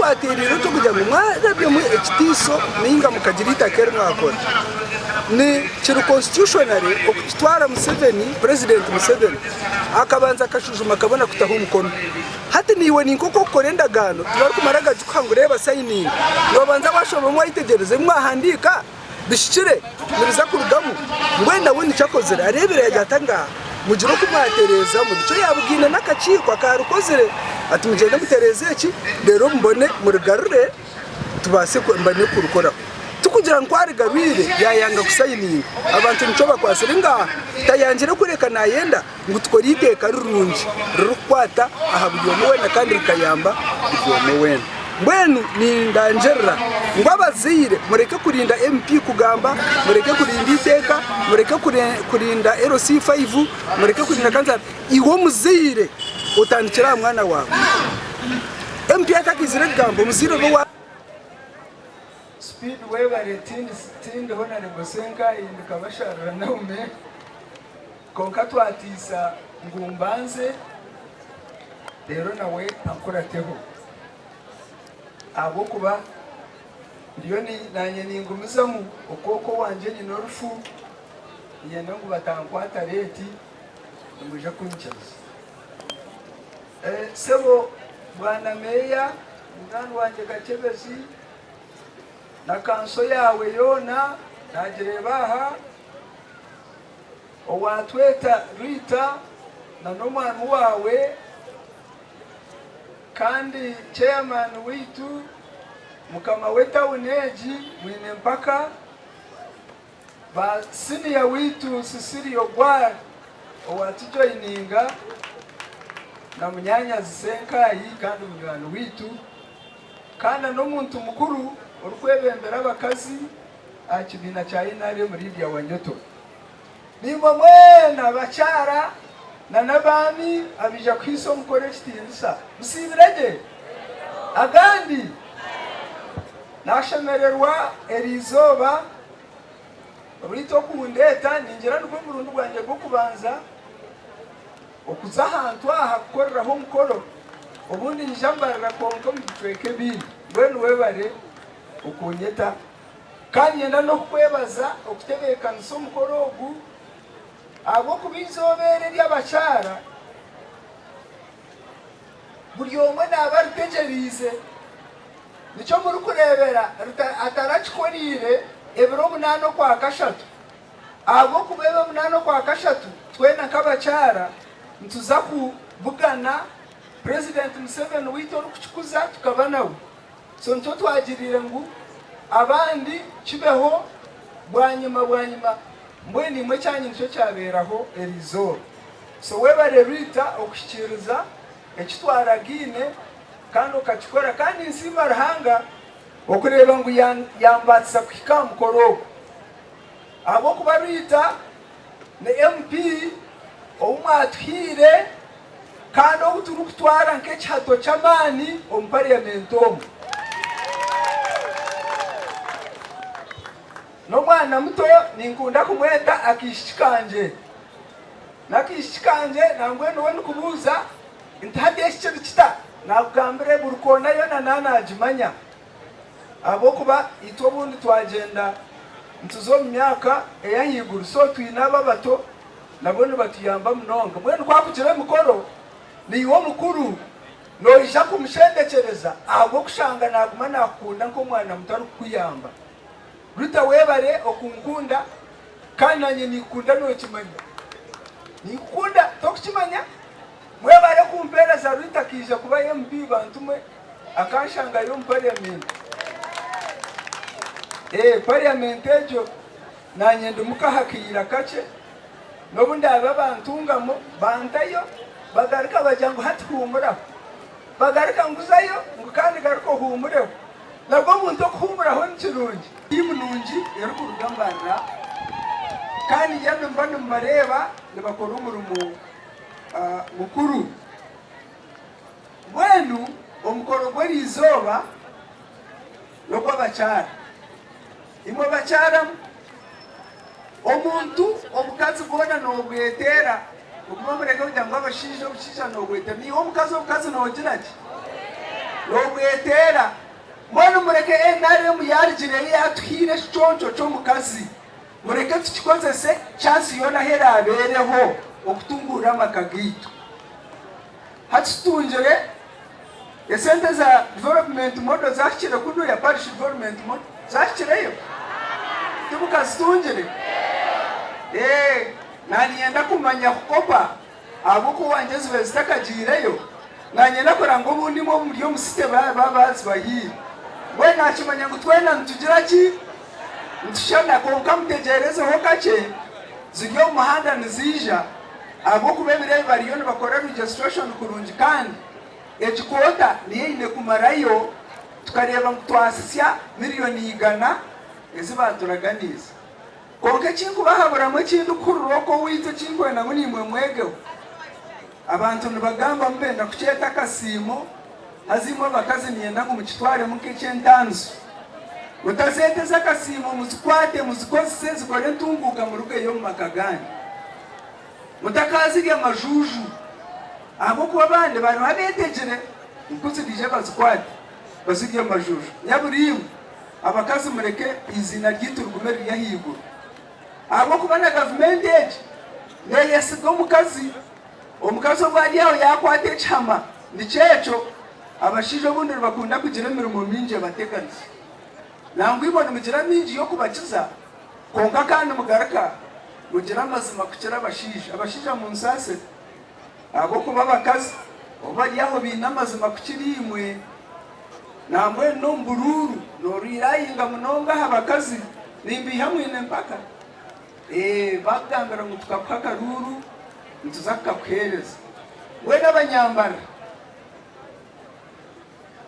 twaterera cyo kujya mu mwarabyo mu ekitiso ninga mukagirita kera mwakora ni kiri constitutionally okutwara Museveni president Museveni akabanza akashujuma akabona kutaho umukono hati niwe ninkoko korenda gano tubari kumaraga tukangureba signing nobanza washoba mwayitegereze mwahandika bishikire nibiza kurugamu mwenda wundi cyakozere arebere yajatanga mugiro kumwatereza mu gico yabugina nakaciko akarukozere ati mugende mutereze iki rero mbone murugarure tubase mbane kurukora tukugira ngo arigarwire yayanga gusayininga abantu nico bakwasiringa tayanjire kureka nayenda ngo tukora iteka rurungi rukwata ahabuyo wena kandi rikayamba ibyo wena mbwenu ni ndangerera ngo abazire mureke kurinda MP kugamba mureke kurinda iteka mureke kurinda LC5 mureke kurinda kanza iwo muzire utandikira mwana wawe MP atakizire gambo muzire bo speed webare tindi honorable Senka indikabashara naume konka twatisa ngumbanze rero nawe ankurateho abo kuba ndiyo ni nanye ningumizamu ukoko wanje nyinorufu yenda ngo batankwata leti nguje kunchaza sebo bwana meya mwana wanje Gachebezi na kanso yawe yona nagirebaha owatweta Rita na nomwana wawe kandi chairman witu mukama weta uneji mwine mpaka ba senior witu Sisirio Gwar owatujoininga na munyanya zisenka yi kandi munywano witu kana n'omuntu mukuru urukwebembera abakazi akibina cya inare muri bya wanyoto nimba mwena bacyara na nabami abija kwiso mukore kitinsa musibirege agandi nashemererwa erizoba burito kundeta ningira nuko burundu bwanje bwo kubanza okuza ahantu aha gukoreraho mukoro ubundi njambarira konko mutweke bindi bwenu webare ukunyeta kandi yenda no kwebaza okutebekana so mukoro ogu abo kubizobere by'abachara buri omwe nabaritegereze nico muri kurebera atarachikorire ebiro munano kwa kashatu abo kubeba munano kwa kashatu twena kabachara ntuza kubugana President Museveni wito kuchikuza tukabanawe so nto twagirire ngo abandi kibeho bwanyuma mbweni mwe cyanye nicyo cyaberaho erizo so webare Rita okushikiriza ekitwaragine kandi ukakikora kandi nsima rahanga okureba ngo yambatsa kwikamukoro abo kuba Rita ne MP omwatwire kandi okutwara nk'ekihato cy'amani omu parliament omu nomwana muto ninkunda kumweta akishikanje nakishikanje nangwe no kubuza intade ekicyo kita nakugambire burukona yona nanajimanya abo kuba ito bundi twagenda ntuzo mu myaka eyahiguru so twinaba bato nabone batuyamba munonga mwene kwakugire mukoro niwo mukuru no isha kumushendekereza abo kushanga naguma nakunda nko mwana mutari kuyamba Rita webare okunkunda kandi nanye nikunda no kimanya nikunda tokimanya mwebare kumpera za Rita kije kuba MP bantumwe akashanga yo parliament parliament ejo nanye ndumuka hakira kace nobundi ababantungamo bantayo bagarika bajangu hatuhumura bagarika nguzayo ngukandi gariko humureho nabwo muntu okuhumuraho n'ikirungi imunungi yarukuruga Mbarara kandi yamwe mbano mbareba nibakora umurumo mukuru wenu omukoro gwerizoba lokwa bachara imwe bachara omuntu omukazi gona no gwetera ukuma mureka kugira ngo abashije ubushisha no gweta ni omukazi nogiraki n'obwetera mbona mureke NRM yarigire yatuhire kiconco cy'omukazi mureke tukikozese chance yona hera abereho okutungura amakagitu hatutungire esente za development model zakire kuno ya parish development model zakireyo tubukazitungire nanienda kumanya kukopa abuko wanje zibe zitakagireyo nanyenda kuranga ubundi mo muri yo musite babazi bahiri we nakimanya ngo twena ntugira ki ntushana konka mutegereze ho kace ziryo muhanda nizija abo kubemire bariyo bakora registration kurungi kandi ekikota niye ine kumarayo tukareba twasisya miliyoni igana ezibanturaganiza konke kintu bahaburamo kintu kururoko wito kintu na muri imwe mwegeho abantu nibagamba mbenda kucheta kasimo hazimo bakazi nienda mu kitware muke cyentanzu utazeteza kasimo muzikwate muzikozese zikore ntunguka mu ruke yo makagani mutakazi ya majuju abo kuba bande bari babetegere nkuzidije bazikwate bazigiye majuju nyaburimu abakazi mureke izina ry'iturugume yahigura abo kuba na government age neyesigo mukazi omukazi obwali aho yakwate chama nichecho abashije bundi bakunda kugira imirimo minje bateganise nangwe ibona mugira minji yo kubakiza konka kandi mugaraka mugira amazima kukira abashije mu nsase abo kuba bakazi obali aho bina amazima kukirimwe namwe no mbururu no rirayinga munonga abakazi nimbi hamwe nempaka bagambira ngo tukapaka ruru ntuzaka kwereza we n'abanyambara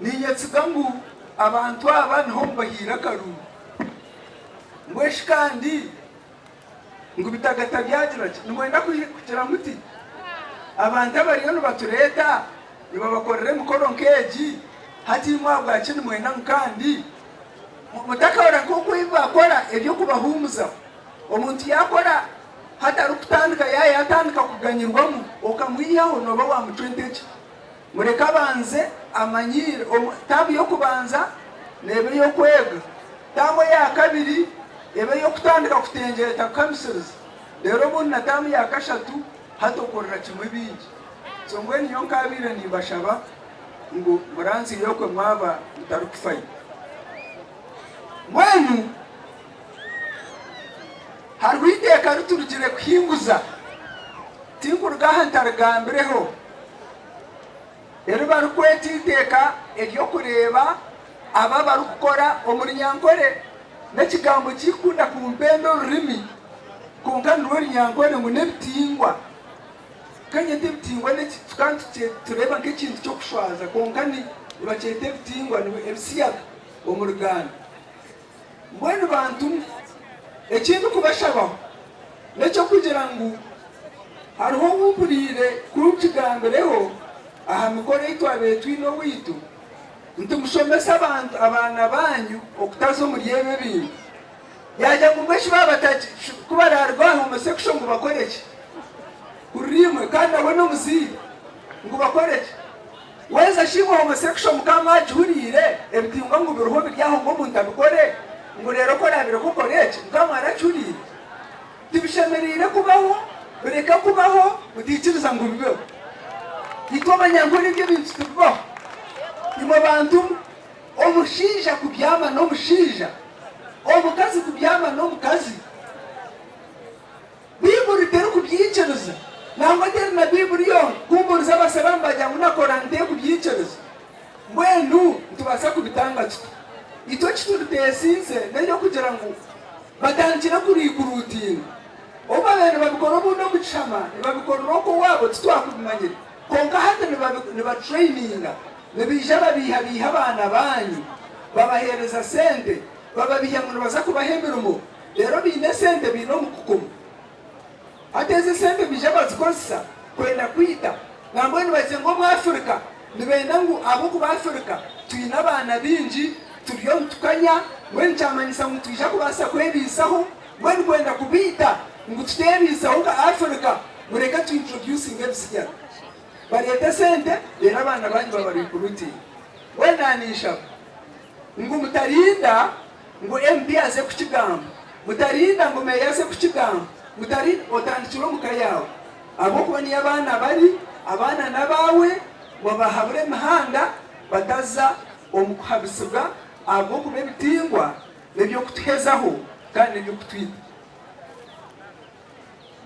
ninyetsigambu abantu aba niho mbahira karu ngweshi kandi ngo bitagata byagira nimwenda kugira muti abantu abariyo batureta nibabakorere mukoro nkeji hati mwabwa kindi mwenda kandi mutakawara ko kwibakora ebyo kubahumuza omuntu yakora hata rukutandika yatandika kuganyirwamo okamwiyaho noba wa mutwenteje mureka banze amanyire tabu yo kubanza nebe yo kwega tamu ya kabiri ebe yo kutandika kutenjeta kamsiriza rero bunna tamu ya kashatu hatokorera kimwe bingi so ngweni yo kabire nibashaba ngo muranzi yo kwe mwaba mutarukufai mwenu harwiteka ruturugire kuhinguza tinkurugaha ntargambireho rero barukwetiteka iryo kureba aba barukora omuryankwere n'ekigambo kikunda ku mpendo rurimi kunka nuri nyankore ngo nebitingwa kanye bitingwa kandi tureba nk'ikintu cyo kushwaza kunka ni bacete bitingwa ni ebisiyaga omuruganda mbwenu bantu ekintu kubashabaho necyo kugira ngo hariho wumburire kurukigambireho aha mikore itwabe twino witu ntumushomesa abantu abana banyu okutazo muri yebe bintu yajya kumweshi babataje kubararwa homosexual ngo bakoreke kurimwe kandi abo no muzi ngo bakoreke weza shimo homosexual mukama jurire ebitingwa ngo biruho biryaho ngo muntu abikore ngo rero ko nabire ko koreke mukama aracurire tibishemerire kubaho bereka kubaho mutikiriza ngo bibeho itobanyangore ibyo bintu tubaho imo bantu omushija kubyama no mushija omukazi kubyama no mukazi biburi tero kubyiciriza nangwa tero na biburi yo kumburiza abasaramba bajya mu nakorante kubyiciriza mbwenu ntubasa kubitanga tuto ito kitutesize n'yo kugira ngo batangire kurikurutina oba bene babikora buno gucama babikora roko wabo tutwakumanyira konka hata niba traininga nibijaba biha abana banyu babahereza sente bababiha ngo baza kubahemberumo rero bine sente bino mukukumu ateze sente bijaba zikosa kwenda kwita ngambo nibaze ngo mu Afrika nibenda ngo abo ku Afrika tuyina abana binji turiyo tukanya mwen chamanyisa ngo tujya kubasa kwebisaho mwen kwenda kubita ngo tutebisaho ka Afrika mureka tu introducing ebisiya bariyete sente rero abana banyu babari kuruti wenanisha ngo mutarinda ngo MP aze kukigamba mutarinda ngo meya aze kukigamba mutarinda otandikiro mukayawe abo kuba ni abana bari abana nabawe wabahabure mahanga bataza omukuhabisibwa abo kuba bitingwa nebyo kutuhezaho kandi nebyo kutwita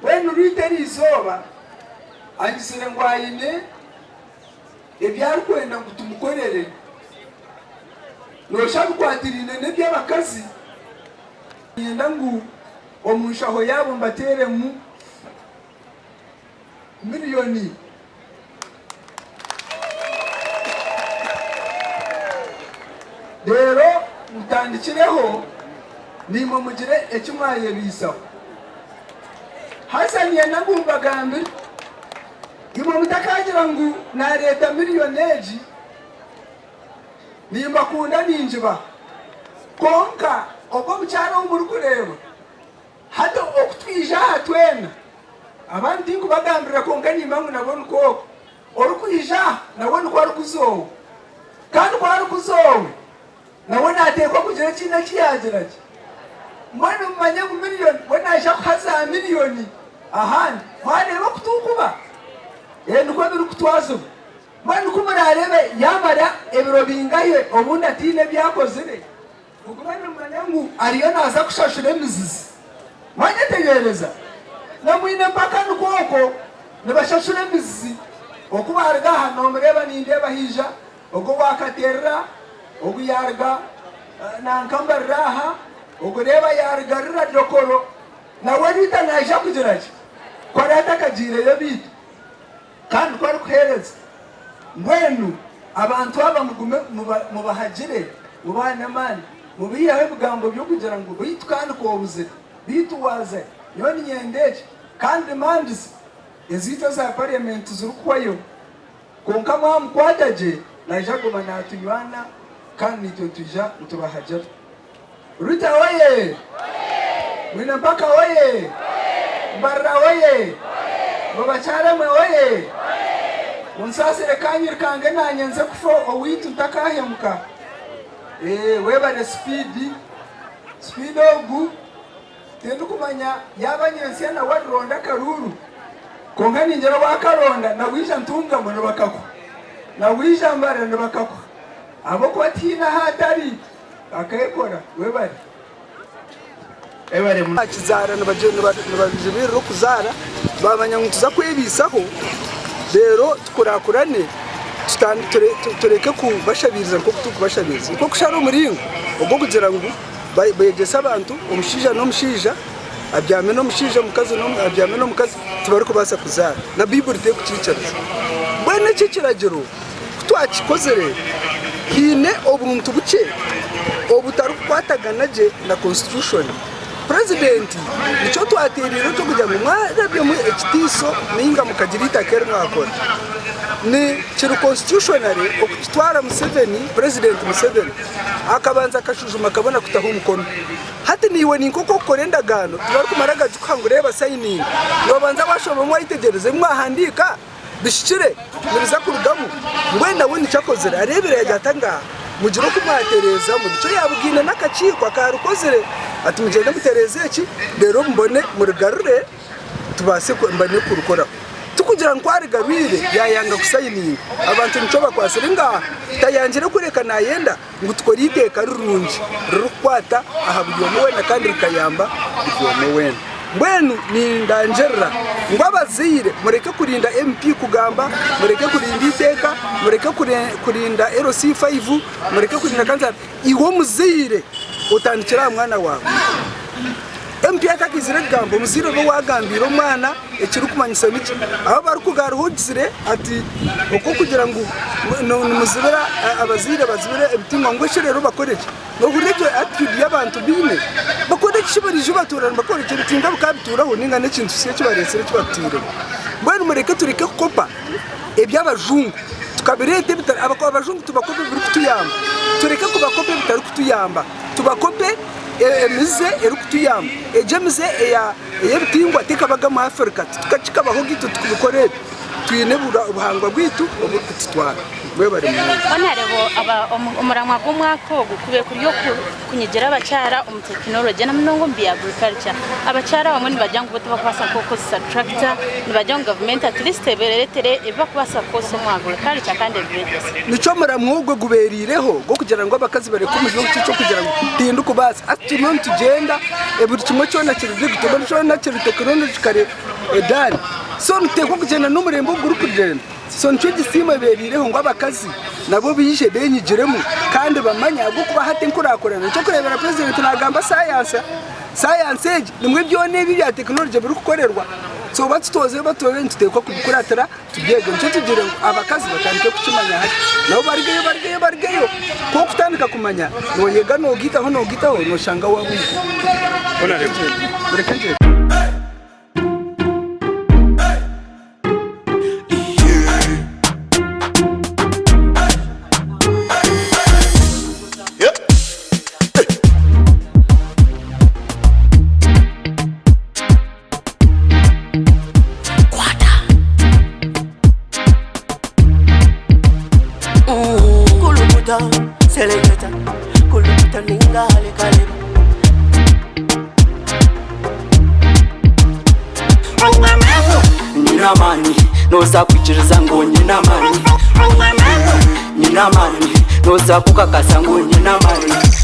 wenu riteri izoba angisire ngo ayine ebyari kwenda ngo tumukorere noshaka kwatirine neby'abakazi yenda ngo omunshaho yabo mbatere mu miliyoni rero mutandikireho nimo mugire ekimwaye bisaho Hassan yenda ngo mbagambire ibo mutakagira ngo na leta miliyoneri nimba kunda ninjiba konka ogo mucyaro muri kureba hato okutwija hatwena abandi ngo bagambira konka nimba ngo nabona ko orukwija nabona ko arukuzowe kandi ko arukuzowe nabona atekwa kugira kintu kiyagirake mwana mumanya mu miliyoni bonasha kuhaza miliyoni ahandi mwareba kutukuba nuko biri kutwazo mwana uko murarebe yamara ebiro bingaye obundi atine byakozere ubwo bana mumanya ngo ariyo naza kushashura emizizi mwanya tegereza namwine mpaka nukoko nibashashura emizizi okuba harga hano mureba nindeba hija ubwo wakaterera ubwo yarga nankambarraha ubwo reba yargarira dokoro nawe bitanaje kugiraje kwarata kagire yo bitu kandi kwari kuhereza mwenu abantu aba mubahagire mubana mani mubiyahe bugambo byo kugira ngo bitukane kobuze bituwaze yoni nyendeje kandi mandisi ezito za parliament zurukwayo konka mwamukwataje naje goma natuywana kandi nitwe tubahagire Ruta oye mwina mpaka oye Mbarara oye babachara mwe oye unsasire kanyir kange nanyenze kufo owitu ntakahemuka webale speed ogu tendu kumanya yabanyense na wadronda karuru konga ninjero wakaronda na wisha ntunga mwe bakako na wisha mbare ne bakako abo kwatina hatari akayekora webale ebare akizara nabajibira kuzara babanya ngo tuza kwebisaho rero tukurakurane tureke kubashabiriza nko tukubashabiriza nko kushara umuringo ubwo kugira ngo bayegesa abantu umushija no mushija abyame no mushija mukazi no abyame no mukazi tubari kubasa kuzara na Bible ite kucicariza bwene ciciragiro twakikozere hine obuntu buke obutaru kwataganaje na constitution President nicho twaterero cyo kujya mu mwabyo mu ekitiso ninga mukagira itakere mwakora ni kiri constitutionally okutwara Museveni President Museveni akabanza akashujuma akabona kutaho umukono hati niwe ninkoko korenda gano tubari kumaraga tukangureba signing yobanza washoba mwayitegereze mwahandika bishikire nibiza kurugamu wenda we nicakozera arebere yajatanga mugiro kumwatereza mu cyo yabugina nakaciko akarukozere ati mugende mutereze iki rero mbone murigarure tubase mbane kurukora tukugira ngo arigarwire yayanga gusayininga abantu nico bakwasiringa tayangire kureka nayenda ngo tukori iteka rurungi rukwata ahabyo muwena kandi rikayamba ibyo muwena mbwenu ni ndangerera ngo abazire mureke kurinda MP kugamba mureke kurinda iteka mureke kurinda RC5 mureke kurinda kanza iwo muzire utandikira mwana wawe MP atakizire gambo muzire bo wagambira umwana ekiri kumanyisa miki aho bari kugaruhugire ati uko kugira ngo muzibera abazire bazibere ebitingo ngo shirero bakoreke no bureke attitude y'abantu bine bakoreke shibarije baturana bakoreke bitinga bukabituraho ninga nekintu cye kibaresere kibatire mbere mureke tureke kopa ebyabajungu tukabirete bitari abajungu tubakope biri kutuyamba tureke kubakope bitari kutuyamba tubakope emize erukutuyamba ejemize eya bitingwa tekabaga mu Africa tukachikabaho gitu tukubikorera twine ubuhangwa bwitu obutitwara bwe bari mu onarebo umuramwa gw'umwaka gukubiye kuri yo kunyigira abacyara umutekinoloji na mnongo mbi agriculture abacyara bamwe nibajya ngo bakubasa koko tractor nibajya ngo government at least bereretere eva kubasa kose mu agriculture kandi nico muramwugwe guberireho go kugira ngo abakazi bare kumujwe cyo kugira ngo tindu kubasa atunon tugenda buri kimwe cyo na kiri gitoba cyo na kiri technology kare edani so nuteko kugenda n'umurembo group genda so nicyo gisima berireho ngo abakazi nabo biyishe benyigiremo kandi bamanya go kuba hati nkurakorana cyo kurebera president nagamba science nimwe byo nebi bya technology biri gukorerwa so batutoze batobe ntutekwa kubikuratira tubyege nicyo tugira ngo abakazi batandike kucimanya hati nabo barigeyo ko kutandika kumanya nonyega nogitaho no shanga wabu Burekeje Selecta, kuluta ningale kaleba. Nina mani, noza kuchiriza ngo nina mani. Nina mani, noza kukakasa ngo nina mani.